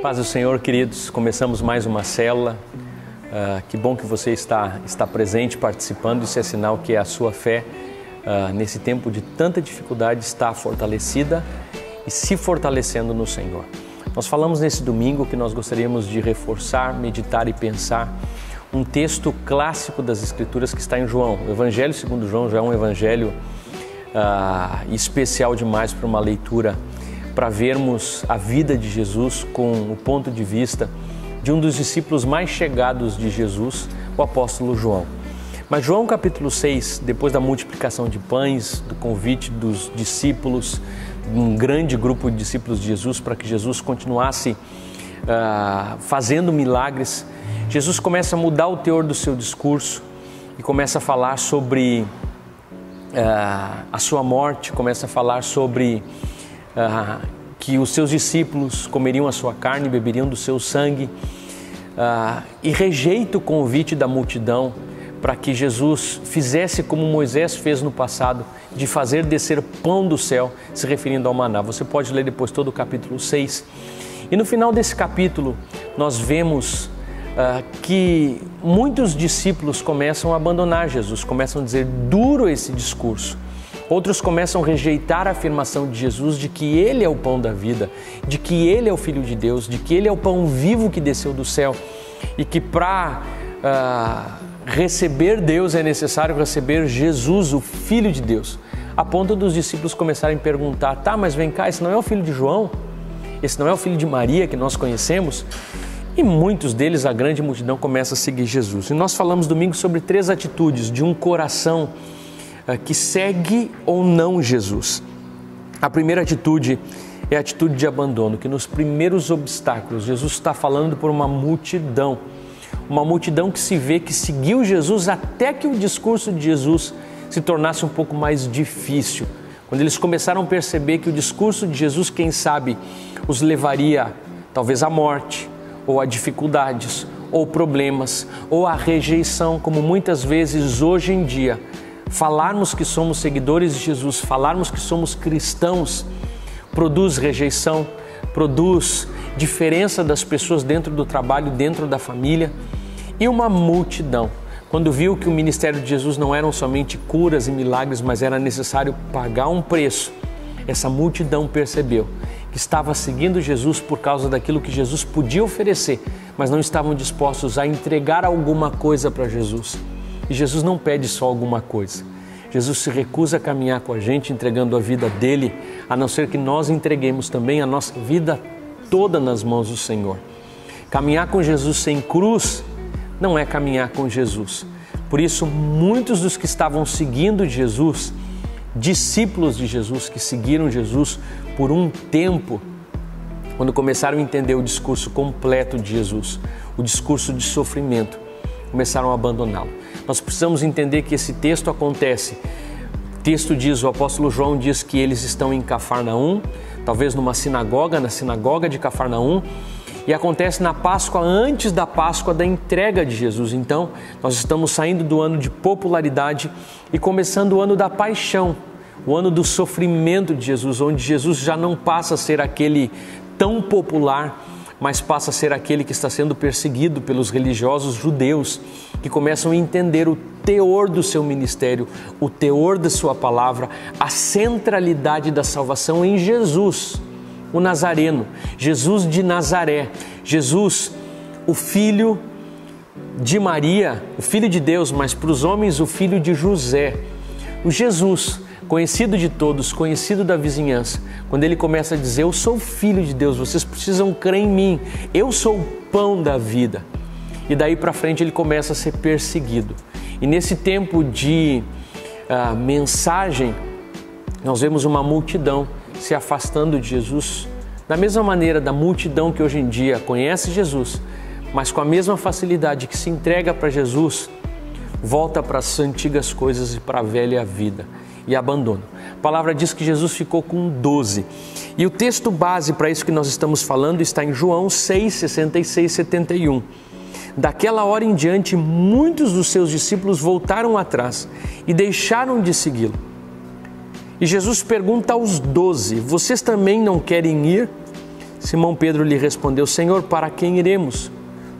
Paz do Senhor, queridos. Começamos mais uma célula. Que bom que você está presente, participando. Isso é sinal que a sua fé, nesse tempo de tanta dificuldade, está fortalecida e se fortalecendo no Senhor. Nós falamos nesse domingo que nós gostaríamos de reforçar, meditar e pensar um texto clássico das Escrituras que está em João. O Evangelho segundo João já é um evangelho especial demais para uma leitura, para vermos a vida de Jesus com o ponto de vista de um dos discípulos mais chegados de Jesus, o apóstolo João. Mas João capítulo 6, depois da multiplicação de pães, do convite dos discípulos, um grande grupo de discípulos de Jesus, para que Jesus continuasse fazendo milagres, Jesus começa a mudar o teor do seu discurso e começa a falar sobre a sua morte, começa a falar sobre que os seus discípulos comeriam a sua carne, beberiam do seu sangue, e rejeita o convite da multidão para que Jesus fizesse como Moisés fez no passado, de fazer descer pão do céu, se referindo ao maná. Você pode ler depois todo o capítulo 6. E no final desse capítulo, nós vemos que muitos discípulos começam a abandonar Jesus, começam a dizer duro esse discurso. Outros começam a rejeitar a afirmação de Jesus de que Ele é o pão da vida, de que Ele é o Filho de Deus, de que Ele é o pão vivo que desceu do céu e que para receber Deus é necessário receber Jesus, o Filho de Deus. A ponto dos discípulos começarem a perguntar, tá, mas vem cá, esse não é o filho de João? Esse não é o filho de Maria que nós conhecemos? E muitos deles, a grande multidão, começa a seguir Jesus. E nós falamos domingo sobre 3 atitudes de um coração que segue ou não Jesus. A primeira atitude é a atitude de abandono, que nos primeiros obstáculos, Jesus está falando por uma multidão que se vê que seguiu Jesus até que o discurso de Jesus se tornasse um pouco mais difícil. Quando eles começaram a perceber que o discurso de Jesus, quem sabe, os levaria talvez à morte, ou a dificuldades, ou problemas, ou a rejeição, como muitas vezes hoje em dia, falarmos que somos seguidores de Jesus, falarmos que somos cristãos, produz rejeição, produz diferença das pessoas dentro do trabalho, dentro da família. E uma multidão, quando viu que o ministério de Jesus não eram somente curas e milagres, mas era necessário pagar um preço, essa multidão percebeu que estava seguindo Jesus por causa daquilo que Jesus podia oferecer, mas não estavam dispostos a entregar alguma coisa para Jesus. E Jesus não pede só alguma coisa. Jesus se recusa a caminhar com a gente entregando a vida dele, a não ser que nós entreguemos também a nossa vida toda nas mãos do Senhor. Caminhar com Jesus sem cruz não é caminhar com Jesus. Por isso, muitos dos que estavam seguindo Jesus, discípulos de Jesus que seguiram Jesus por um tempo, quando começaram a entender o discurso completo de Jesus, o discurso de sofrimento, começaram a abandoná-lo. Nós precisamos entender que esse texto acontece. O texto diz, o apóstolo João diz que eles estão em Cafarnaum, talvez numa sinagoga, na sinagoga de Cafarnaum, e acontece na Páscoa, antes da Páscoa da entrega de Jesus. Então, nós estamos saindo do ano de popularidade e começando o ano da paixão, o ano do sofrimento de Jesus, onde Jesus já não passa a ser aquele tão popular, mas passa a ser aquele que está sendo perseguido pelos religiosos judeus, que começam a entender o teor do seu ministério, o teor da sua palavra, a centralidade da salvação em Jesus, o Nazareno, Jesus de Nazaré, Jesus, o filho de Maria, o filho de Deus, mas para os homens o filho de José. O Jesus, conhecido de todos, conhecido da vizinhança, quando ele começa a dizer, eu sou filho de Deus, vocês precisam crer em mim, eu sou o pão da vida. E daí para frente ele começa a ser perseguido. E nesse tempo de mensagem, nós vemos uma multidão se afastando de Jesus, da mesma maneira da multidão que hoje em dia conhece Jesus, mas com a mesma facilidade que se entrega para Jesus, volta para as antigas coisas e para a velha vida e abandona. A palavra diz que Jesus ficou com 12. E o texto base para isso que nós estamos falando está em João 6, 66 e 71. Daquela hora em diante, muitos dos seus discípulos voltaram atrás e deixaram de segui-lo. E Jesus pergunta aos 12, vocês também não querem ir? Simão Pedro lhe respondeu: Senhor, para quem iremos?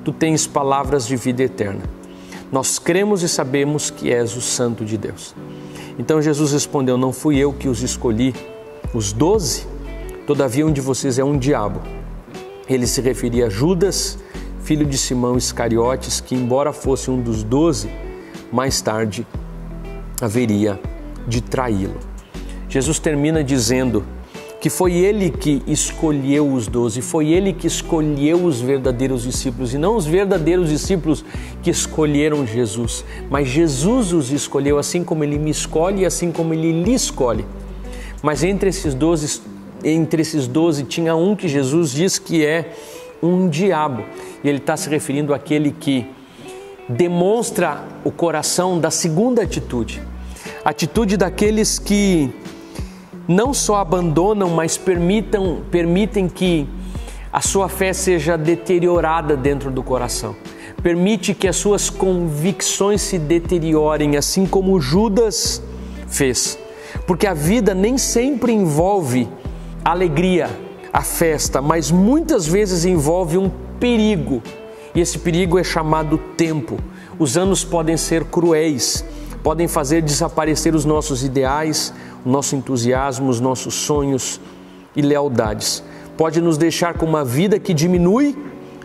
Tu tens palavras de vida eterna. Nós cremos e sabemos que és o Santo de Deus. Então Jesus respondeu: não fui eu que os escolhi, os 12? Todavia um de vocês é um diabo. Ele se referia a Judas, filho de Simão Iscariotes, que embora fosse um dos 12, mais tarde haveria de traí-lo. Jesus termina dizendo que foi ele que escolheu os 12, foi ele que escolheu os verdadeiros discípulos, e não os verdadeiros discípulos que escolheram Jesus, mas Jesus os escolheu, assim como ele me escolhe e assim como ele lhe escolhe. Mas entre esses 12 tinha um que Jesus diz que é um diabo, e ele está se referindo àquele que demonstra o coração da segunda atitude, a atitude daqueles que não só abandonam, mas permitem que a sua fé seja deteriorada dentro do coração. Permite que as suas convicções se deteriorem, assim como Judas fez. Porque a vida nem sempre envolve a alegria, a festa, mas muitas vezes envolve um perigo. E esse perigo é chamado tempo. Os anos podem ser cruéis, podem fazer desaparecer os nossos ideais, o nosso entusiasmo, os nossos sonhos e lealdades. Pode nos deixar com uma vida que diminui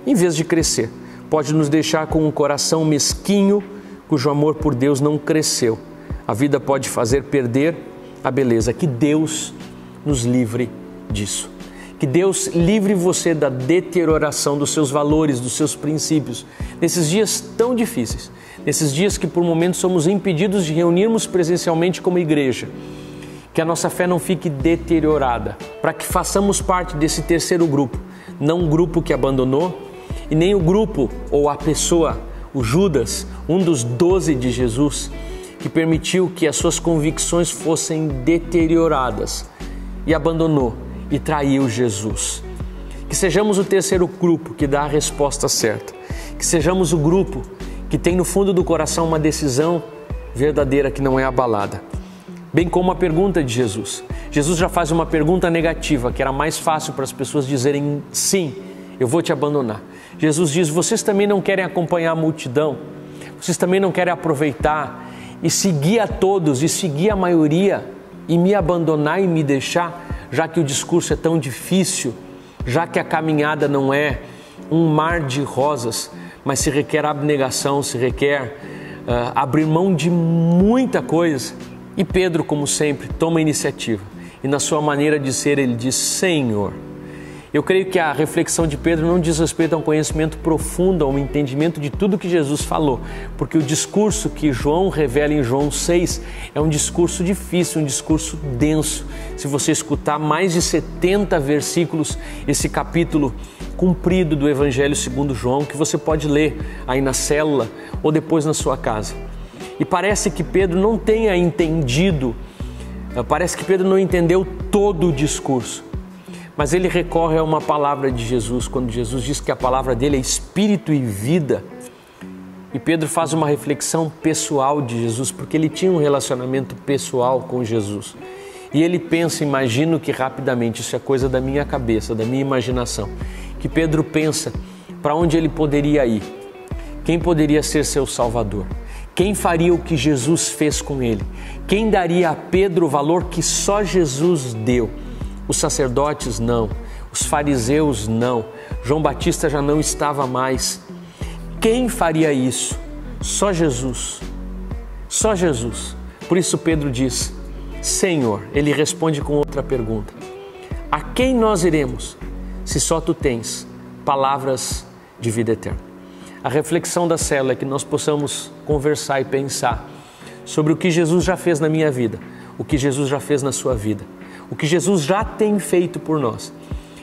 em vez de crescer. Pode nos deixar com um coração mesquinho, cujo amor por Deus não cresceu. A vida pode fazer perder a beleza. Que Deus nos livre disso. Que Deus livre você da deterioração dos seus valores, dos seus princípios, nesses dias tão difíceis, nesses dias que por momentos somos impedidos de reunirmos presencialmente como igreja. Que a nossa fé não fique deteriorada, para que façamos parte desse terceiro grupo, não um grupo que abandonou, e nem o grupo ou a pessoa, o Judas, um dos 12 de Jesus, que permitiu que as suas convicções fossem deterioradas e abandonou e traiu Jesus. Que sejamos o terceiro grupo que dá a resposta certa, que sejamos o grupo que tem no fundo do coração uma decisão verdadeira que não é abalada. Bem como a pergunta de Jesus. Jesus já faz uma pergunta negativa, que era mais fácil para as pessoas dizerem sim, eu vou te abandonar. Jesus diz: vocês também não querem acompanhar a multidão? Vocês também não querem aproveitar e seguir a todos e seguir a maioria e me abandonar e me deixar, já que o discurso é tão difícil, já que a caminhada não é um mar de rosas, mas se requer abnegação, se requer abrir mão de muita coisa. E Pedro, como sempre, toma a iniciativa. E na sua maneira de ser, ele diz: Senhor. Eu creio que a reflexão de Pedro não diz respeito a um conhecimento profundo, a um entendimento de tudo que Jesus falou. Porque o discurso que João revela em João 6 é um discurso difícil, um discurso denso. Se você escutar mais de 70 versículos, esse capítulo comprido do Evangelho segundo João, que você pode ler aí na célula ou depois na sua casa. E parece que Pedro não tenha entendido, parece que Pedro não entendeu todo o discurso. Mas ele recorre a uma palavra de Jesus, quando Jesus diz que a palavra dele é espírito e vida. E Pedro faz uma reflexão pessoal de Jesus, porque ele tinha um relacionamento pessoal com Jesus. E ele pensa, imagino que rapidamente, isso é coisa da minha cabeça, da minha imaginação, que Pedro pensa para onde ele poderia ir, quem poderia ser seu Salvador. Quem faria o que Jesus fez com ele? Quem daria a Pedro o valor que só Jesus deu? Os sacerdotes não, os fariseus não, João Batista já não estava mais. Quem faria isso? Só Jesus. Só Jesus. Por isso Pedro diz: Senhor. Ele responde com outra pergunta: a quem nós iremos, se só tu tens palavras de vida eterna? A reflexão da célula é que nós possamos conversar e pensar sobre o que Jesus já fez na minha vida, o que Jesus já fez na sua vida, o que Jesus já tem feito por nós.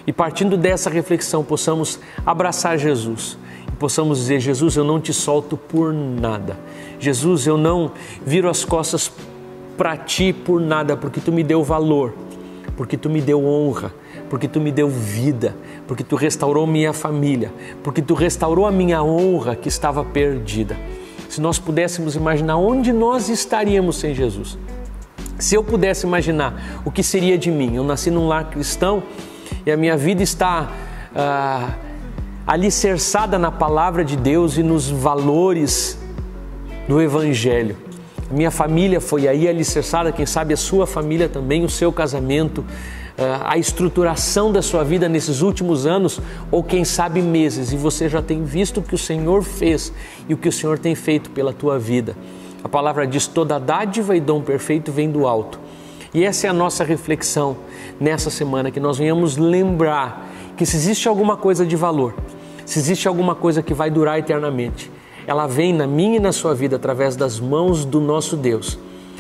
E partindo dessa reflexão, possamos abraçar Jesus e possamos dizer: Jesus, eu não te solto por nada. Jesus, eu não viro as costas para ti por nada, porque tu me deu valor, porque tu me deu honra, porque tu me deu vida, porque tu restaurou minha família, porque tu restaurou a minha honra que estava perdida. Se nós pudéssemos imaginar onde nós estaríamos sem Jesus, se eu pudesse imaginar o que seria de mim, eu nasci num lar cristão e a minha vida está alicerçada na palavra de Deus e nos valores do Evangelho. A minha família foi aí alicerçada, quem sabe a sua família também, o seu casamento, a estruturação da sua vida nesses últimos anos, ou quem sabe meses, e você já tem visto o que o Senhor fez e o que o Senhor tem feito pela tua vida. A palavra diz: toda dádiva e dom perfeito vem do alto. E essa é a nossa reflexão nessa semana, que nós venhamos lembrar que se existe alguma coisa de valor, se existe alguma coisa que vai durar eternamente, ela vem na minha e na sua vida através das mãos do nosso Deus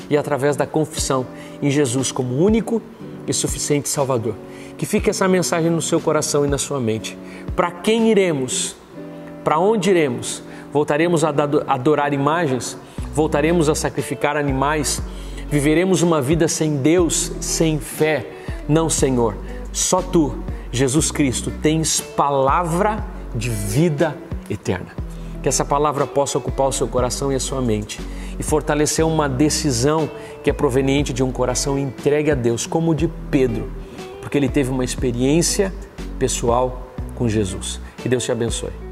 e através da confissão em Jesus como único e suficiente Salvador. Que fique essa mensagem no seu coração e na sua mente. Para quem iremos? Para onde iremos? Voltaremos a adorar imagens? Voltaremos a sacrificar animais? Viveremos uma vida sem Deus, sem fé? Não, Senhor. Só Tu, Jesus Cristo, tens palavra de vida eterna. Que essa palavra possa ocupar o seu coração e a sua mente e fortalecer uma decisão que é proveniente de um coração entregue a Deus, como o de Pedro, porque ele teve uma experiência pessoal com Jesus. Que Deus te abençoe.